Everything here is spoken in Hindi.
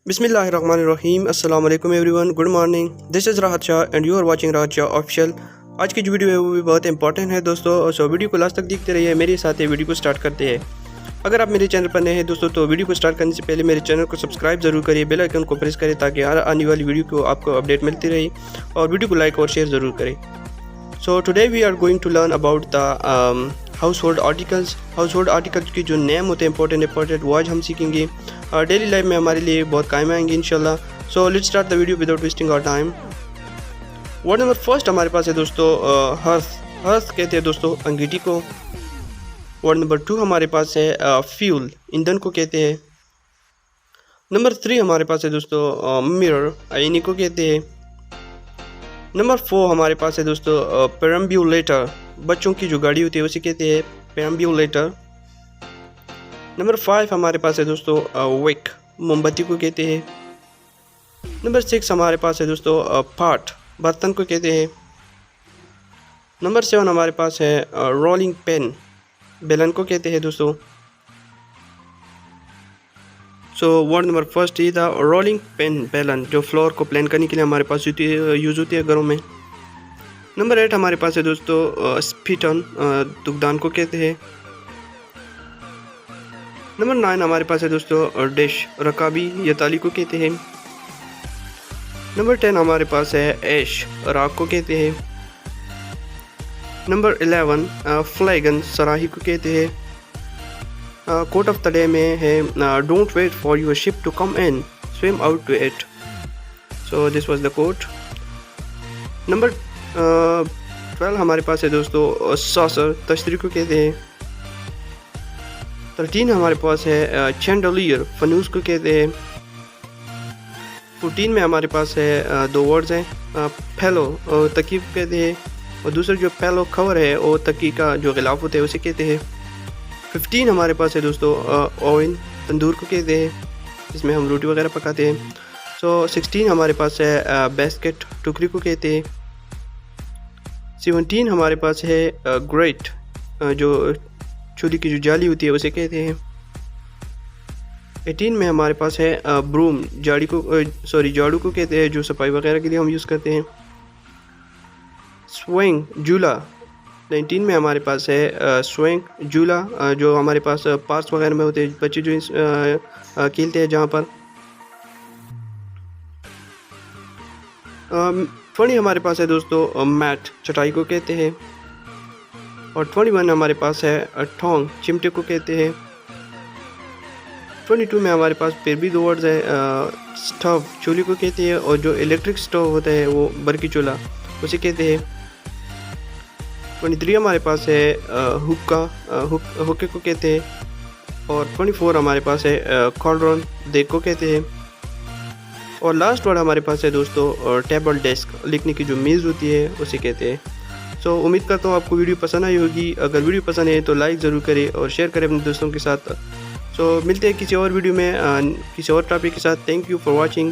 बिस्मिल्लाहिर्रहमानिर्रहीम अस्सलाम वालेकुम everyone, good morning. This is Rahat Shah and you are watching Rahat Shah official. आज की जो वीडियो है वो भी बहुत इंपॉर्टेंट है दोस्तों, सो वीडियो को लास्ट तक देखते रहिए। मेरे साथ ये वीडियो को स्टार्ट करते हैं। अगर आप मेरे चैनल पर नए हैं दोस्तों तो वीडियो को स्टार्ट करने से पहले मेरे चैनल को सब्सक्राइब जरूर करिए, बेल आइकन को प्रेस करें ताकि हर आने वाली वीडियो को आपको अपडेट मिलती रहे, और वीडियो को लाइक और शेयर ज़रूर करें। So today we are going to learn about the household articles की जो नेम होते हैं इंपॉर्टेंट वो आज हम सीखेंगे। डेली लाइफ में हमारे लिए बहुत काम आएंगे इंशाल्लाह। So let's start the video without wasting our time. Word number first हमारे पास है दोस्तों हर्थ कहते हैं दोस्तों अंगीठी को। वर्ड नंबर 2 हमारे पास है फ्यूल, ईंधन को कहते हैं। नंबर 3 हमारे पास है दोस्तों मिरर, आईने को कहते हैं। नंबर 4 हमारे पास है दोस्तों पेरम्बुलेटर, बच्चों की जो गाड़ी होती है उसे कहते हैं पेरम्बुलेटर। नंबर 5 हमारे पास है दोस्तों विक, मोमबत्ती को कहते हैं। नंबर 6 हमारे पास है दोस्तों पाट, बर्तन को कहते हैं। नंबर 7 हमारे पास है रोलिंग पेन, बेलन को कहते हैं दोस्तों। सो वर्ड नंबर फर्स्ट ये था रोलिंग पेन, बेलन, जो फ्लोर को प्लान करने के लिए हमारे पास यूज़ होती है घरों में। नंबर 8 हमारे पास है दोस्तों स्पीटन, दुगदान को कहते हैं। नंबर 9 हमारे पास है दोस्तों डिश, रकाबी या ताली को कहते हैं। नंबर 10 हमारे पास है ऐश, राख को कहते हैं। नंबर 11 फ्लैगन, सराही को कहते हैं। कोट ऑफ द डे में है don't wait for your ship to come in, swim out to it. So this was the quote. Number 12 हमारे पास है दोस्तों सॉसर, तश्तरी को कहते हैं। 13 हमारे पास है चैंडलियर, फनूस को कहते हैं। 14 में हमारे पास है दो वर्ड्स हैं, फेलो, तकी को कहते हैं, और दूसरा जो फेलो खबर है वो तकी का जो गिलाफ होता है उसे कहते हैं। 15 हमारे पास है दोस्तों ओवन, तंदूर को कहते हैं, जिसमें हम रोटी वगैरह पकाते हैं। सो 16 हमारे पास है बास्केट, टुकरी को कहते हैं। 17 हमारे पास है ग्रेट, जो चूल्हे की जो जाली होती है उसे कहते हैं। 18 में हमारे पास है ब्रूम, झाड़ू को कहते हैं, जो सफाई वगैरह के लिए हम यूज़ करते हैं। स्विंग, झूला। 19 में हमारे पास है स्विंग, झूला, जो हमारे पास पार्क्स वगैरह में होते हैं, बच्चे जो खेलते हैं जहाँ पर। 20 हमारे पास है दोस्तों मैट, चटाई को कहते हैं। और 21 हमारे पास है ठोंग, चिमटे को कहते हैं। 22 में हमारे पास फिर भी दो वर्ड्स है, स्टोव, चूल्हे को कहते हैं, और जो इलेक्ट्रिक स्टोव होता है वो बरकी चूल्हा उसे कहते हैं। 23 हमारे पास है हुक्का, हुक्के को कहते हैं। और 24 हमारे पास है कॉल्ड्रॉन, देग को कहते हैं। और लास्ट वर्ड हमारे पास है दोस्तों टेबल डेस्क, लिखने की जो मेज़ होती है उसे कहते हैं। सो उम्मीद करता हूँ आपको वीडियो पसंद आई होगी। अगर वीडियो पसंद है तो लाइक ज़रूर करें और शेयर करें अपने दोस्तों के साथ। सो मिलते हैं किसी और वीडियो में किसी और टॉपिक के साथ। Thank you for watching.